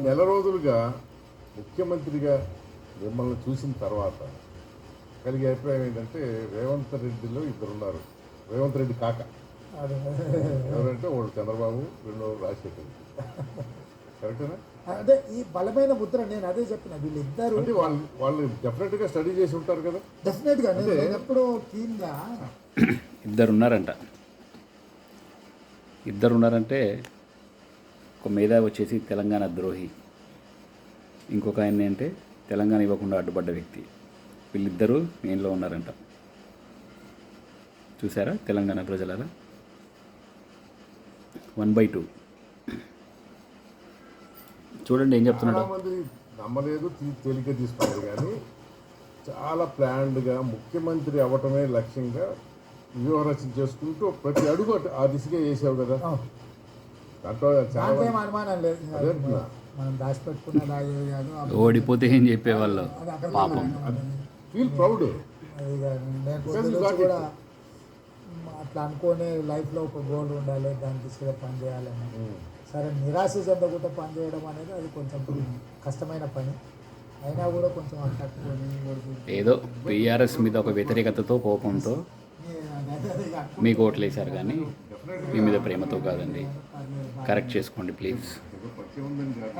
నెల రోజులుగా ముఖ్యమంత్రిగా మిమ్మల్ని చూసిన తర్వాత కలిగే అభిప్రాయం ఏంటంటే రేవంత్ రెడ్డిలో ఇద్దరున్నారు. రేవంత్ రెడ్డి కాక ఎవరంటే ఒకడు చంద్రబాబు, రెండో రాజశేఖర్. కరెక్టేనా? అదే ఈ బలమైన ముద్ర. నేను అదే చెప్పిన, వీళ్ళిద్దరు అంటే వాళ్ళు డెఫినెట్గా స్టడీ చేసి ఉంటారు కదా. డెఫినెట్గా నేను ఎప్పుడో కీన్గా ఇద్దరున్నారంటే ఒక మేధావి వచ్చేసి తెలంగాణ ద్రోహి, ఇంకొక ఆయన అంటే తెలంగాణ ఇవ్వకుండా అడ్డుపడ్డ వ్యక్తి. వీళ్ళిద్దరూ మెయిన్లో ఉన్నారంట. చూసారా తెలంగాణ ప్రజలారా? 1/2 చూడండి ఏం చెప్తున్నాడు. చాలామంది నమ్మలేదు, తేలిక తీసుకున్నారు. కానీ చాలా ప్లాన్డ్గా ముఖ్యమంత్రి అవ్వటమే లక్ష్యంగా వ్యూహరచన చేసుకుంటూ ప్రతి అడుగు ఆ దిశగా చేసావు కదా. దాంట్లో చాలా ఏం అనుమానం లేదు. మనం దాచిపెట్టుకున్న దాగేది కాదు. ఓడిపోతే ఏం చెప్పేవాళ్ళు పాపం. Feel proud. నేను కూడా అట్లా అనుకునే లైఫ్లో ఒక గోల్ ఉండాలి, దాని దిశగా పని చేయాలని. సరే, నిరాశ చెందకుండా పని చేయడం అనేది అది కొంచెం కష్టమైన పని అయినా కూడా కొంచెం తట్టుకొని ఏదో టీఆర్ఎస్ మీద ఒక వ్యతిరేకతతో, కోపంతో మీకు ఓట్లు వేశారు, కానీ మీ మీద ప్రేమతో కాదండి. కరెక్ట్ చేసుకోండి ప్లీజ్.